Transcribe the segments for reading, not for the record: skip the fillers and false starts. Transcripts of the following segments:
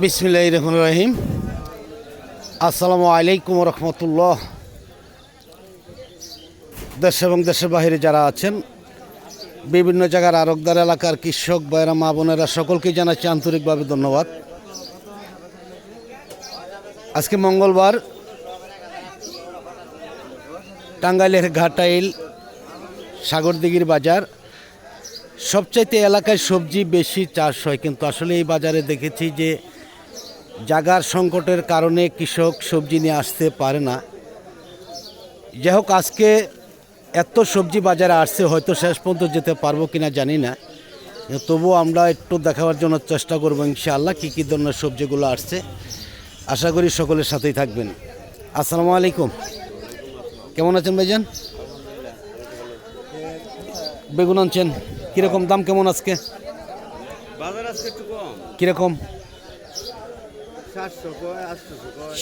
বিসমিল্লাহির রহমানির রহিম। আসসালামু আলাইকুম রহমতুল্লাহ। দেশ এবং দেশের বাহিরে যারা আছেন, বিভিন্ন জায়গার আরকদার এলাকার কৃষক ভাইরা, মা বোনেরা, সকলকে জানাচ্ছি আন্তরিকভাবে ধন্যবাদ। আজকে মঙ্গলবার, টাঙ্গাইলের ঘাটাইল সাগরদিঘির বাজার। সবচাইতে এলাকায় সবজি বেশি চাষ হয়, কিন্তু আসলে এই বাজারে দেখেছি যে জাগার সংকটের কারণে কৃষক সবজি নিয়ে আসতে পারে না। যাই হোক, আজকে এত সবজি বাজারে আসছে, হয়তো শেষ পর্যন্ত যেতে পারবো কিনা জানি না, তবুও আমরা একটু দেখাবার জন্য চেষ্টা করবো ইনশাআল্লাহ কী কী ধরনের সবজিগুলো আসছে। আশা করি সকলের সাথেই থাকবেন। আসসালামু আলাইকুম, কেমন আছেন ভাইজান? বেগুন আনছেন, কীরকম দাম কেমন আজকে? বাজার আজকে একটু কম, কীরকম?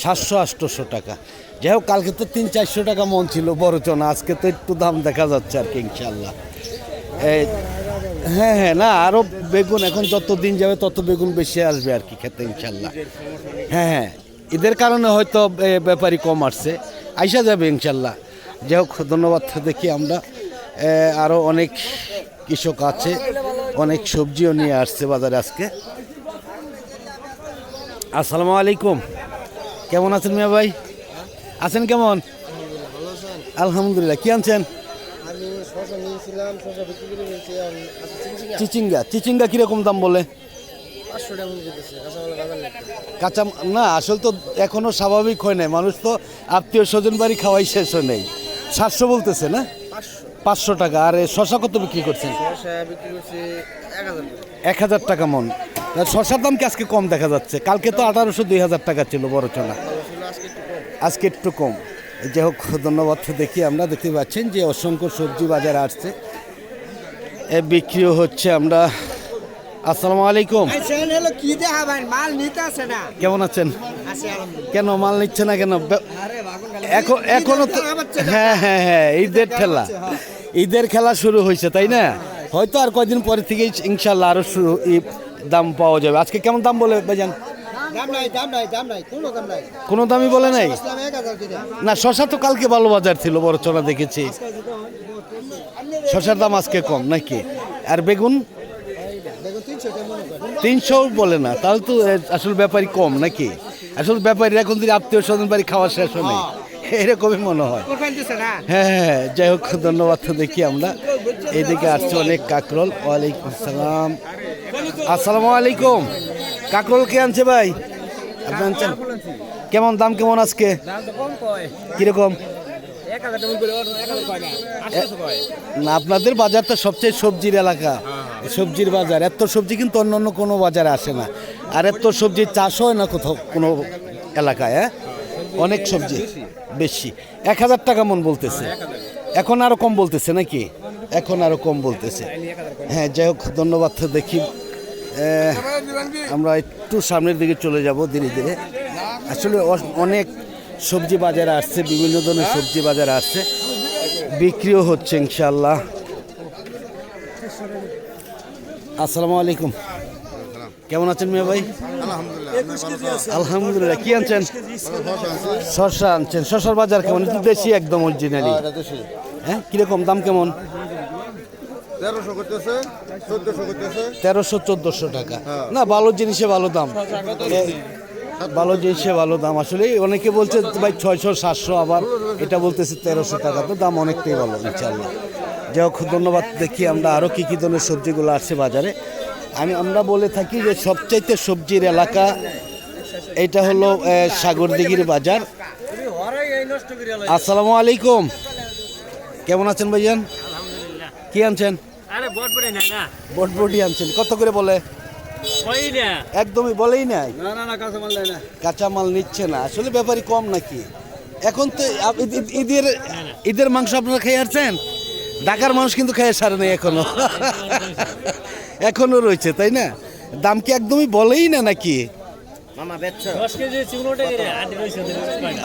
700-800 টাকা। যাই হোক, কালকে তো 300-400 টাকা মন ছিল বড় চনা, আজকে তো একটু দাম দেখা যাচ্ছে আর কি ইনশাল্লাহ। এই হ্যাঁ, না আরও বেগুন এখন যত দিন যাবে তত বেগুন বেশি আসবে আর কি খেতে ইনশাল্লাহ। হ্যাঁ, ঈদের কারণে হয়তো ব্যাপারী কম আসছে, আইসা যাবে ইনশাল্লাহ। যাই হোক, ধন্যবাদ। দেখি আমরা আরও অনেক কৃষক আছে, অনেক সবজিও নিয়ে আসছে বাজারে আজকে। আসসালামু আলাইকুম, কেমন আছেন মিয়া ভাই? আছেন কেমন? আলহামদুলিল্লাহ। কি আনছেন? চিচিঙ্গা কিরকম দাম বলে? কাঁচা না, আসলে তো এখনো স্বাভাবিক হয় নাই, মানুষ তো আত্মীয় স্বজন বাড়ি খাওয়াই শেষ হয় নাই। 700 বলতেছে না? 500 টাকা। আর শশা কত বিক্রি করছেন? 1000 টাকা মন। শশার দাম কি আজকে কম দেখা যাচ্ছে? কালকে তো 1800-2000 টাকা ছিল বড় চনা, আজকে একটু কম। যাই হোক, ধন্যবাদ। দেখি আমরা দেখতে পাচ্ছেন যে অসংখ্য সবজি বাজারে আসছে, বিক্রিও হচ্ছে। আমরা আসসালামু আলাইকুম, কেমন আছেন? কেন মাল নিচ্ছে না কেন? এখনো তো হ্যাঁ, ঈদের খেলা শুরু হয়েছে, তাই না? হয়তো আর কয়দিন পরে থেকে ইনশাল্লাহ আরো দাম পাওয়া যাবে। আজকে কেমন দাম বলে ভাইজান? কোনো দামই বলে নাই না। শশা তো কালকে ভালো বাজার ছিল, বড় চনা দেখেছি। শশার দাম আজকে কম নাকি? আর বেগুন 300 বলে না, তাহলে তো আসলে ব্যাপারী কম নাকি? আসলে ব্যাপারী এখন যদি আত্মীয় স্বজন বাড়ি খাওয়া শেষ হয় নাই, এরকমই মনে হয়। হ্যাঁ, যাই হোক, ধন্যবাদ। দেখি আমরা এইদিকে আসছে অনেক কাকরোল। ওয়ালাইকুম আসসালাম। আসসালামু আলাইকুম। কাকরোল কে আনছে ভাই? আপনি আনছেন? কেমন দাম কেমন আজকে? কিরকম? না, আপনাদের বাজার তো সবচেয়ে সবজির এলাকা, সবজির বাজার। এত সবজি কিন্তু অন্য কোনো বাজারে আসে না, আর এত সবজির চাষ হয় না কোথাও কোনো এলাকায়। অনেক সবজি বেশি। 1000 টাকা মন বলতেছে, এখন আরো কম বলতেছে নাকি? এখন আরো কম বলতেছে। হ্যাঁ, যাই হোক, ধন্যবাদ। দেখি আমরা একটু সামনের দিকে চলে যাব ধীরে ধীরে। আসলে অনেক সবজি বাজারে আসছে, বিভিন্ন ধরনের সবজি বাজারে আসছে, বিক্রিও হচ্ছে ইনশাল্লাহ। আসসালামু আলাইকুম, কেমন আছেন মিয়া ভাই? আলহামদুলিল্লাহ। কি আনছেন? শসা আনছেন। শসার বাজার কেমন? একটু দেশি একদম অরিজিনালি। হ্যাঁ, কিরকম দাম কেমন? 1300-1400 টাকা। না, ভালো জিনিসে ভালো দাম, ভালো জিনিসে ভালো দাম। আসলে অনেকে বলছে ভাই 600-700, আবার এটা বলতেছে 1300 টাকা, তো দাম অনেকটাই ভালো ইনশাল্লাহ। যাই হোক, ধন্যবাদ। দেখি আমরা আরও কী কী ধরনের সবজিগুলো আসছে বাজারে। আমরা বলে থাকি যে সবচাইতে সবজির এলাকা এটা হলো সাগরদিঘির বাজার। আসসালামু আলাইকুম, কেমন আছেন ভাইজান? কি আনছেন? বটবটি আনছেন। কত করে বলে? একদমই বলেই নাই। কাঁচা মাল নিচ্ছে না। আসলে ব্যাপারই কম নাকি? এখন তো ঈদের মাংস আপনারা খেয়ে আসছেন? ঢাকার মানুষ কিন্তু খেয়ে সারে নাই এখনো রয়েছে, তাই না? দাম কি একদমই বলেই না নাকি?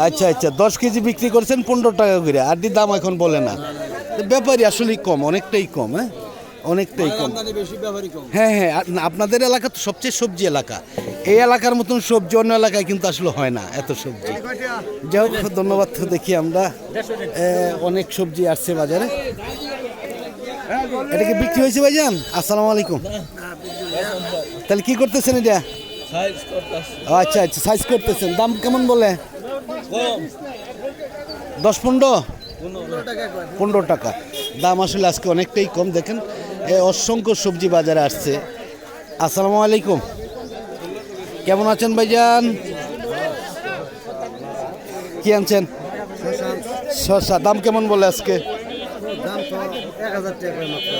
আচ্ছা, 10 কেজি বিক্রি করছেন 15 টাকা করে, আর দাম এখন বলে না। ব্যাপারই আসলেই কম, অনেকটাই কম। হ্যাঁ, অনেকটাই কম। আমদানি বেশি, ব্যাপারই কম। হ্যাঁ হ্যাঁ, আপনাদের এলাকা তো সবচেয়ে সবজি এলাকা। এই এলাকার মতন সবজি অন্য এলাকায় কিন্তু আসলে হয় না, এত সবজি। যাই হোক, ধন্যবাদ। দেখি আমরা অনেক সবজি আসছে বাজারে। এটা কি বিক্রি হয়েছে ভাইজান? আসসালামু আলাইকুম। তাহলে কি করতেছেন এটা? আচ্ছা আচ্ছা, সাইজ করতেছেন। দাম কেমন বলে? 10-15 টাকা দাম। আসলে আজকে অনেকটাই কম। দেখেন অসংখ্য সবজি বাজারে আসছে। আসসালামু আলাইকুম, কেমন আছেন ভাইজান? কি আনছেন? শসা। দাম কেমন বলে আজকে?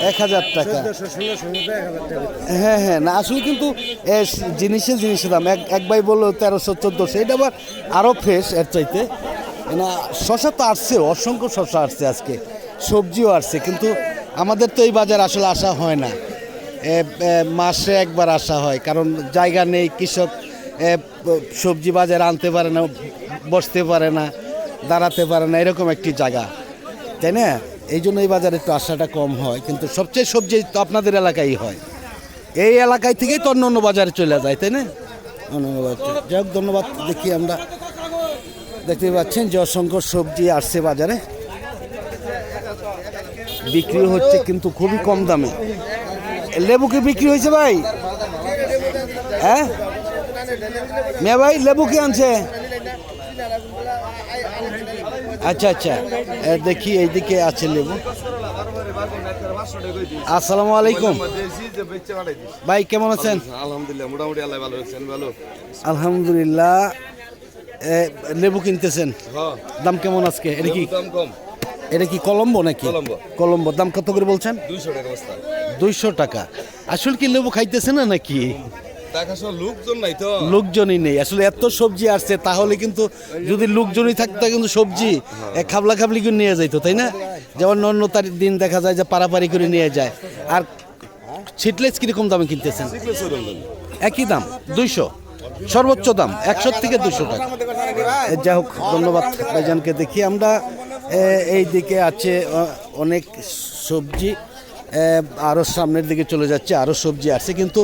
1000 টাকা। হ্যাঁ হ্যাঁ, না আসলে কিন্তু জিনিসের দাম এক ভাই বললো 1300-1400, এটা আবার আরও ফ্রেশ এর চাইতে। না শসা তো আসছে, অসংখ্য শসা আসছে আজকে, সবজিও আসছে, কিন্তু আমাদের তো এই বাজার আসলে আসা হয় না। মাসে একবার আসা হয়, কারণ জায়গা নেই। কৃষক সবজি বাজারে আনতে পারে না, বসতে পারে না, দাঁড়াতে পারে না, এরকম একটি জায়গা, তাই না? এই জন্য এই বাজারে একটু আসাটা কম হয়, কিন্তু সবচেয়ে সবজি তো আপনাদের এলাকায় হয়। এই এলাকায় থেকেই তো অন্য বাজারে চলে যায়, তাই না? যাই হোক, ধন্যবাদ। দেখি আমরা, দেখতে পাচ্ছেন যে অসংখ্য সবজি আসছে বাজারে, বিক্রি হচ্ছে কিন্তু খুবই কম দামে। লেবু কি বিক্রি হয়েছে ভাই? হ্যাঁ মেয়ে ভাই, লেবু কি আনছে? আচ্ছা আচ্ছা, দেখি এইদিকে আছে লেবু। আসসালামু আলাইকুম ভাই, কেমন আছেন? আলহামদুলিল্লাহ, মোটামুটি আল্লাহ ভালো আছেন। ভালো, আলহামদুলিল্লাহ। লেবু কিনতেছেন, দাম কেমন আজকে? এটা কি দাম কম? এটা কি কলম্বো নাকি? কলম্বো। দাম কত করে বলছেন? 200 টাকা বস্তা। 200 টাকা। আসলে কি লেবু খাইতেছে না নাকি? লোকজন নাই তো, লোকজনই নেই। আসলে এত সবজি আসছে, তাহলে কিন্তু যদি লোকজনই থাকতো কিন্তু সবজি খাবলা খাবলি করে নিয়ে যাইতো, তাই না? যেমন অন্য তার দিন দেখা যায় যে পারাপারি করে নিয়ে যায়। আর সিটলেস কিরকম দামে কিনতেছেন? একই দাম, 200 সর্বোচ্চ দাম, 100 থেকে 200 টাকা। যাই হোক, ধন্যবাদ ভাইজানকে। দেখি আমরা এই দিকে আছে অনেক সবজি, আরও সামনের দিকে চলে যাচ্ছে, আরও সবজি আছে, কিন্তু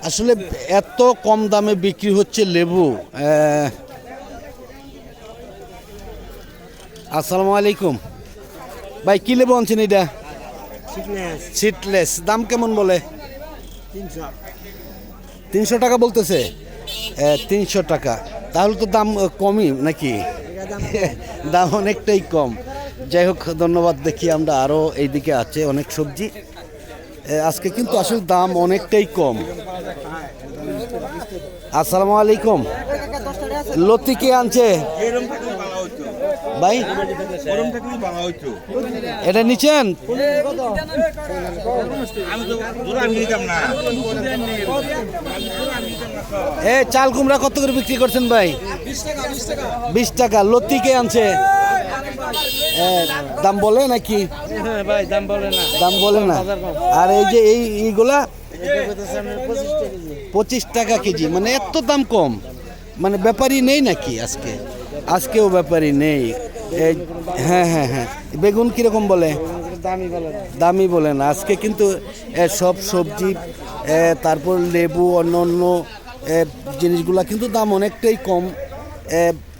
আসলে এত কম দামে বিক্রি হচ্ছে লেবু। আসসালামু আলাইকুম ভাই, কি লেবু আনছেন এটা? সিটলেস। দাম কেমন বলে? 300 টাকা বলতেছে। 300 টাকা, তাহলে তো দাম কমই নাকি? দাম অনেকটাই কম। যাই হোক, ধন্যবাদ। দেখি আমরা আরও এইদিকে আছে অনেক সবজি, আজকে কিন্তু আসলে দাম অনেকটাই কম। আসসালামু আলাইকুম, লতি কে আনছে ভাই? এটা নিচ্ছেন? চাল কুমড়া কত করে বিক্রি করছেন ভাই? 20 টাকা। লতি কে আনছে? দাম বলে নাকি? দাম বলে না। আর এই যে এইগুলা 25 টাকা কেজি, মানে এত দাম কম, মানে ব্যাপারই নেই নাকি আজকে? আজকেও ব্যাপারই নেই। হ্যাঁ হ্যাঁ হ্যাঁ, বেগুন কিরকম বলে? দামি বলে না আজকে, কিন্তু সব সবজি, তারপর লেবু, অন্য অন্য জিনিসগুলা কিন্তু দাম অনেকটাই কম,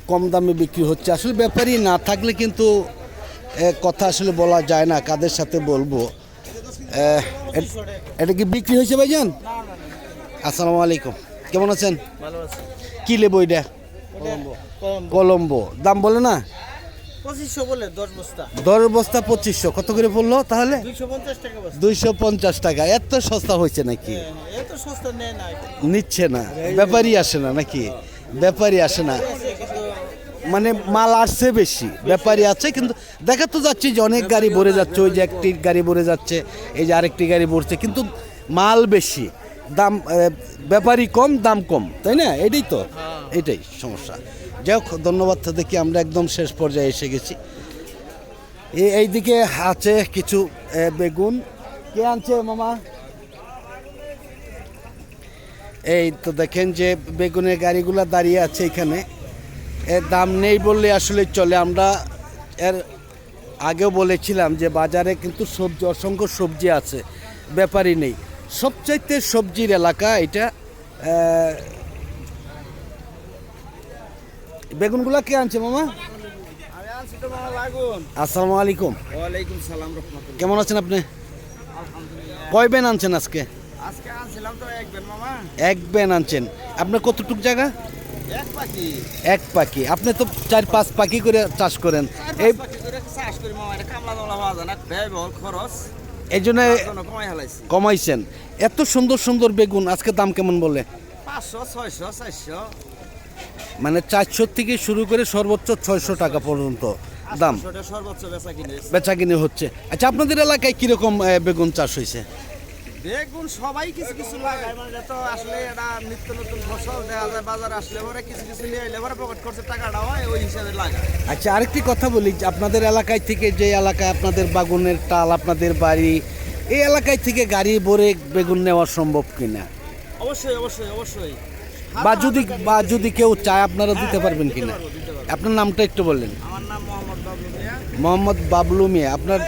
কম দামে বিক্রি হচ্ছে। আসলে ব্যাপারই না থাকলে কিন্তু কথা আসলে বলা যায় না, কাদের সাথে বলবো। এটা কি বিক্রি হয়েছে ভাইজান? আসসালামু আলাইকুম, কেমন আছেন? কি লেবু এটা? কলম্বো। দাম বলে না? 2500 বলে 10 বস্তা। 10 বস্তা 2500। কত করে পড়লো তাহলে? 250 টাকা বস্তা। 250 টাকা। এত সস্তা হয়েছে নাকি? এত সস্তা নেয় না, নিচ্ছে না, ব্যাপারই আসে না নাকি? ব্যাপারই আসে না, মানে মাল আসছে বেশি, ব্যাপারই আছে, কিন্তু দেখা তো যাচ্ছে যে অনেক গাড়ি ভরে যাচ্ছে। ওই যে একটি গাড়ি ভরে যাচ্ছে, এই যে আরেকটি গাড়ি ভরছে, কিন্তু মাল বেশি, দাম ব্যাপারই কম, দাম কম, তাই না? এটাই তো, এটাই সমস্যা। যাই হোক, ধন্যবাদ। দেখি আমরা একদম শেষ পর্যায়ে এসে গেছি। এইদিকে আছে কিছু বেগুন। কে আনছে মামা? এই তো দেখেন যে বেগুনের গাড়িগুলো দাঁড়িয়ে আছে এখানে। এর দাম নেই বললে আসলে চলে। আমরা এর আগেও বলেছিলাম যে বাজারে কিন্তু সবজি, অসংখ্য সবজি আছে, ব্যাপারই নেই। সবচাইতে সবজির এলাকা এটা। বেগুনগুলা কে আনছে মামা? আমি আনছি তো মামা লাগুন। আসসালামু আলাইকুম। ওয়ালাইকুম সালাম রহমতুল্লাহ। কেমন আছেন আপনি? আলহামদুলিল্লাহ। কয় বেন আনছেন আজকে? আজকে আনছিলাম তো এক বেন মামা। এক বেন আনছেন। আপনার কতটুক জায়গা? এক পাখি। এক পাখি। আপনি তো 4-5 পাখি করে চাষ করেন। এই পাখি করে চাষ করি মামা, এটা কামলা দলা পাওয়া যায় না, ব্যয়বহুল খরচ। এই জন্য তার জন্য কমাই হালাইছি। কমাইছেন। এত সুন্দর সুন্দর বেগুন আজকে দাম কেমন বলে? 500, 600, 400। মানে 400 থেকে শুরু করে সর্বোচ্চ 600 টাকা পর্যন্ত দাম 800 সর্বোচ্চ বেচা কিনে। বেচা কিনে হচ্ছে। আচ্ছা, আপনাদের এলাকায় কিরকম বেগুন চাষ হয়েছে? বেগুন সবাই কিছু কিছু লাগায়, মানে এটা তো আসলে এটা নিত্য নতুন ফসল, দেখা যায় বাজারে আসলে পরে কিছু কিছু নিয়ে এলে পরে পকেট খরচে টাকাটা হয়, ওই হিসাবে লাগায়। আচ্ছা, আরেকটি কথা বলি, যে আপনাদের এলাকায় থেকে যে এলাকায় আপনাদের বাগুনের টাল, আপনাদের বাড়ি, এই এলাকায় থেকে গাড়ি ভরে বেগুন নেওয়া সম্ভব কিনা? অবশ্যই অবশ্যই অবশ্যই। বা যদি কেউ চায় আপনারা দিতে পারবেন কিনা? দিতে পারবো। আপনার নামটা একটু বললেন। আমার নাম মোহাম্মদ বাবলু মিয়া, মোহাম্মদ বাবলু মিয়া। আপনার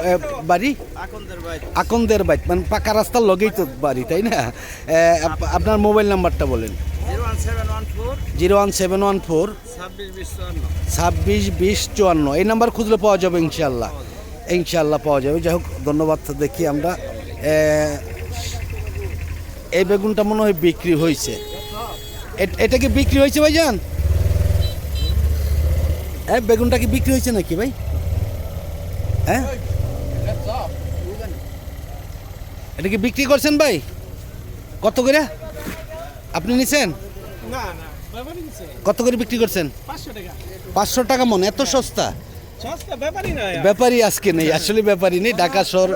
বাড়ি? আকন্দের ভাই। আকন্দের বাইত, মানে পাকা রাস্তার লগেই তো বাড়ি, তাই না? আপনার মোবাইল নাম্বারটা বলেন। 01714 01714 26 20 54। 26 20 54। এই নাম্বার খুঁজলে পাওয়া যাবে ইনশাল্লাহ। ইনশাল্লাহ পাওয়া যাবে। যাই হোক, ধন্যবাদ। দেখি আমরা এই বেগুনটা মনে হয় বিক্রি হয়েছে। এটা কি বিক্রি হয়েছে ভাইজান? হ্যাঁ, বেগুনটা কি বিক্রি হয়েছে নাকি ভাই? হ্যাঁ, এটা কি বিক্রি করছেন ভাই? কত করে আপনি নিছেন? না না, ব্যাপারই নিছে। কত করে বিক্রি করছেন? 500 টাকা। 500 টাকা মন? এত সস্তা? সস্তা ব্যাপারই না। ব্যাপারী আজকে নেই, আসলে ব্যাপারী নেই, ঢাকা শহর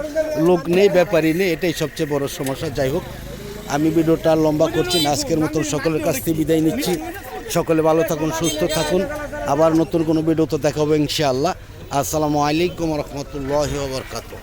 লোক নেই, ব্যাপারী নেই, এটাই সবচেয়ে বড় সমস্যা। যাই হোক, আমি ভিডিওটা আর লম্বা করছি না। আজকের মতন সকলের কাছ থেকে বিদায় নিচ্ছি। সকলে ভালো থাকুন, সুস্থ থাকুন। আবার নতুন কোনো ভিডিওতে দেখা হবে ইনশাআল্লাহ। আসসালামু আলাইকুম রহমতুল্লাহি ওয়া বারাকাতুহু।